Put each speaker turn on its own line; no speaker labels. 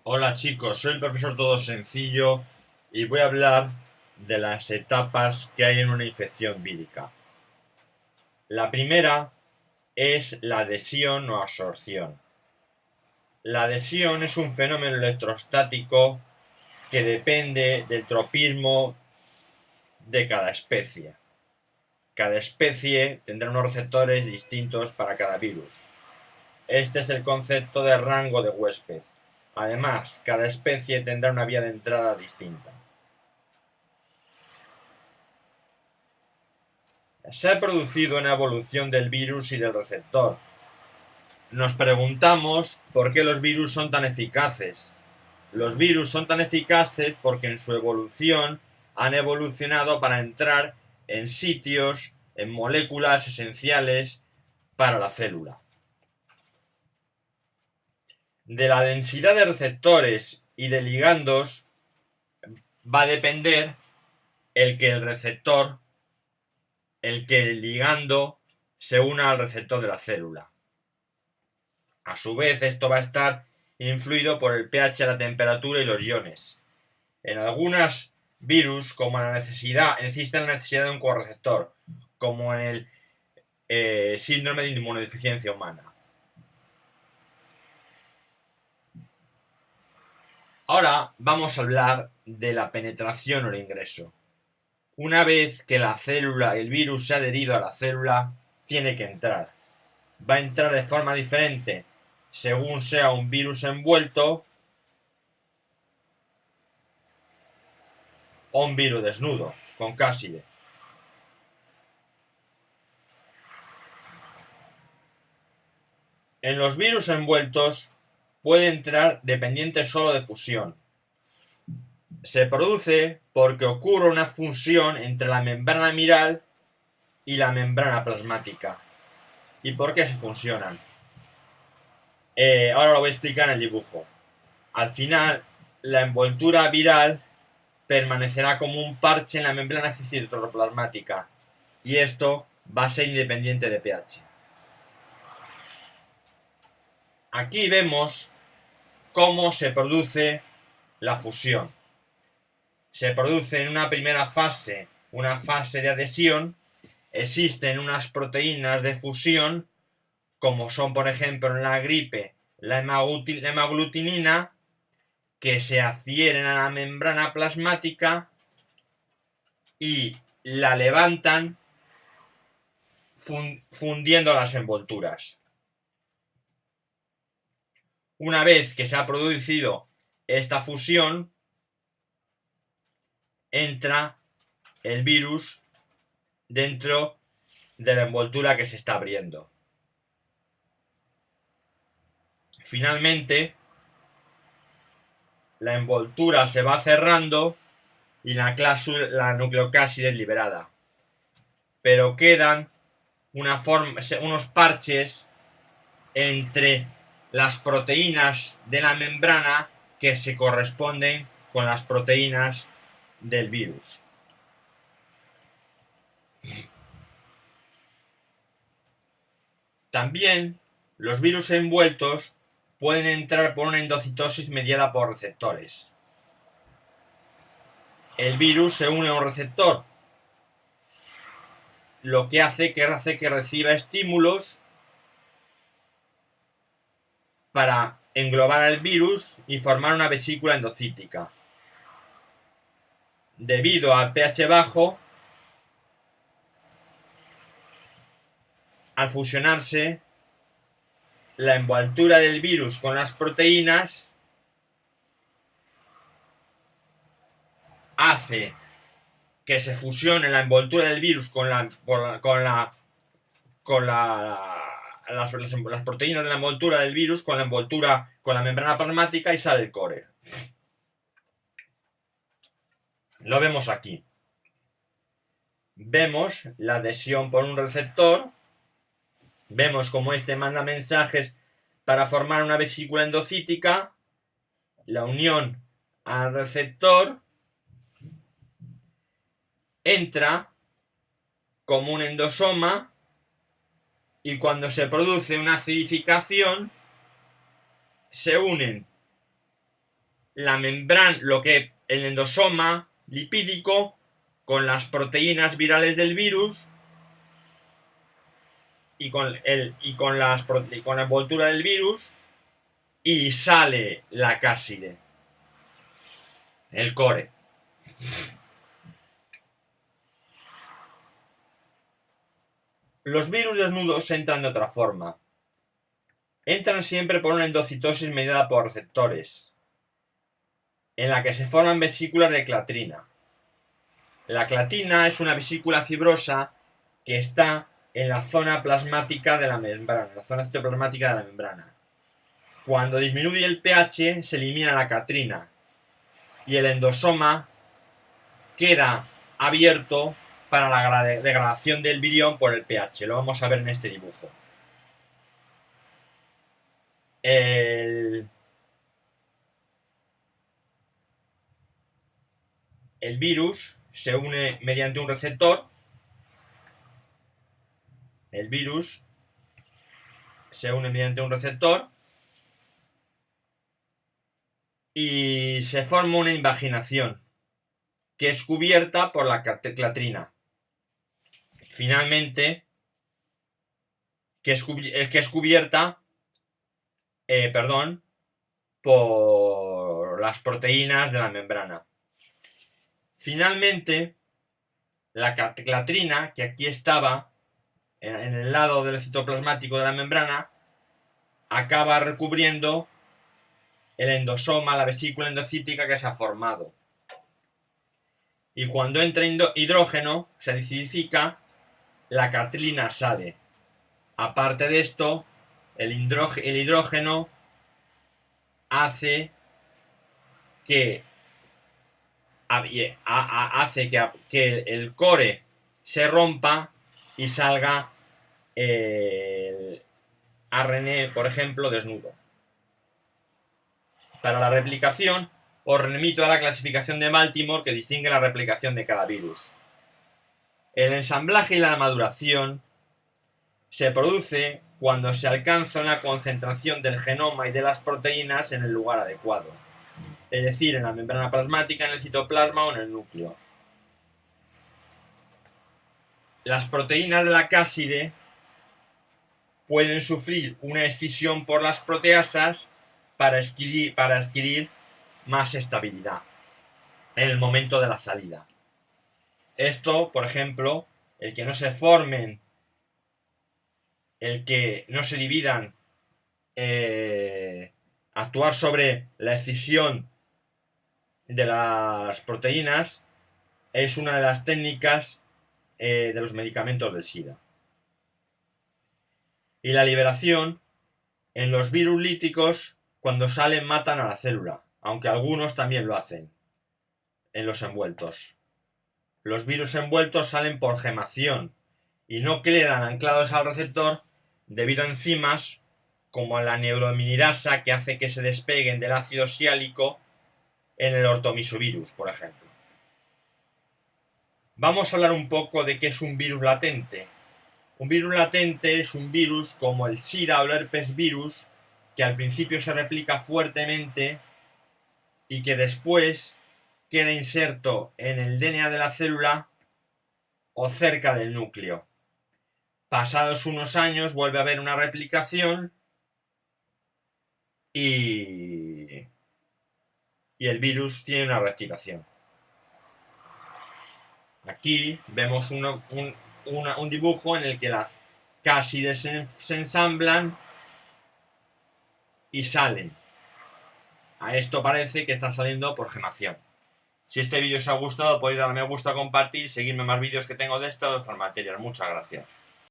Hola chicos, soy el profesor Todo Sencillo y voy a hablar de las etapas que hay en una infección vírica. La primera es la adhesión o absorción. La adhesión es un fenómeno electrostático que depende del tropismo de cada especie. Cada especie tendrá unos receptores distintos para cada virus. Este es el concepto de rango de huésped. Además, cada especie tendrá una vía de entrada distinta. Se ha producido una evolución del virus y del receptor. Nos preguntamos por qué los virus son tan eficaces. Los virus son tan eficaces porque en su evolución han evolucionado para entrar en sitios, en moléculas esenciales para la célula. De la densidad de receptores y de ligandos va a depender el que el ligando se una al receptor de la célula. A su vez, esto va a estar influido por el pH, la temperatura y los iones. En algunos virus, como existe la necesidad de un correceptor, como en el síndrome de inmunodeficiencia humana. Ahora vamos a hablar de la penetración o el ingreso. Una vez que la célula, el virus se ha adherido a la célula, tiene que entrar. Va a entrar de forma diferente según sea un virus envuelto o un virus desnudo, con cáside. En los virus envueltos puede entrar dependiente solo de fusión. Se produce porque ocurre una fusión entre la membrana viral y la membrana plasmática. ¿Y por qué se fusionan? Ahora lo voy a explicar en el dibujo. Al final, la envoltura viral permanecerá como un parche en la membrana citoplasmática y esto va a ser independiente de pH. Aquí vemos cómo se produce la fusión. Se produce en una primera fase, una fase de adhesión. Existen unas proteínas de fusión, como son por ejemplo en la gripe la hemaglutinina, que se adhieren a la membrana plasmática y la levantan fundiendo las envolturas. Una vez que se ha producido esta fusión, entra el virus dentro de la envoltura que se está abriendo. Finalmente, la envoltura se va cerrando y la nucleocáside es liberada. Pero quedan unos parches entre las proteínas de la membrana que se corresponden con las proteínas del virus. También los virus envueltos pueden entrar por una endocitosis mediada por receptores. El virus se une a un receptor, lo que hace que reciba estímulos para englobar al virus y formar una vesícula endocítica. Debido al pH bajo, al fusionarse la envoltura del virus con las proteínas, hace que se fusione la envoltura del virus con las proteínas de la envoltura del virus con la membrana plasmática y sale el core. Lo vemos aquí. Vemos la adhesión por un receptor. Vemos cómo este manda mensajes para formar una vesícula endocítica. La unión al receptor entra como un endosoma y cuando se produce una acidificación se unen la membrana, el endosoma lipídico con las proteínas virales del virus y con la envoltura del virus, y sale la cáside, el core. Los virus desnudos entran de otra forma. Entran siempre por una endocitosis mediada por receptores, en la que se forman vesículas de clatrina. La clatrina es una vesícula fibrosa que está en la zona plasmática de la membrana, la zona citoplasmática de la membrana. Cuando disminuye el pH, se elimina la clatrina y el endosoma queda abierto para la degradación del virión por el pH. Lo vamos a ver en este dibujo. El virus se une mediante un receptor. El virus se une mediante un receptor y se forma una invaginación que es cubierta por la clatrina. Finalmente, que es cubierta por las proteínas de la membrana. Finalmente, la clatrina, que aquí estaba en el lado del citoplasmático de la membrana, acaba recubriendo el endosoma, la vesícula endocítica que se ha formado. Y cuando entra hidrógeno, se acidifica, la clatrina sale. Aparte de esto, el hidrógeno hace que el core se rompa y salga el ARN, por ejemplo, desnudo. Para la replicación, os remito a la clasificación de Baltimore que distingue la replicación de cada virus. El ensamblaje y la maduración se produce cuando se alcanza una concentración del genoma y de las proteínas en el lugar adecuado, es decir, en la membrana plasmática, en el citoplasma o en el núcleo. Las proteínas de la cáside pueden sufrir una escisión por las proteasas para adquirir más estabilidad en el momento de la salida. Esto, por ejemplo, el que no se formen, el que no se dividan, actuar sobre la escisión de las proteínas es una de las técnicas de los medicamentos del SIDA. Y la liberación, en los virus líticos, cuando salen matan a la célula, aunque algunos también lo hacen en los envueltos. Los virus envueltos salen por gemación y no quedan anclados al receptor debido a enzimas como la neurominidasa que hace que se despeguen del ácido siálico en el ortomisovirus, por ejemplo. Vamos a hablar un poco de qué es un virus latente. Un virus latente es un virus como el SIDA o el herpes virus que al principio se replica fuertemente y que después queda inserto en el DNA de la célula o cerca del núcleo. Pasados unos años vuelve a haber una replicación y el virus tiene una reactivación. Aquí vemos un dibujo en el que las cásides se ensamblan y salen. A esto parece que está saliendo por gemación. Si este vídeo os ha gustado, podéis darle a me gusta, compartir, seguirme más vídeos que tengo de estas otras materias. Muchas gracias.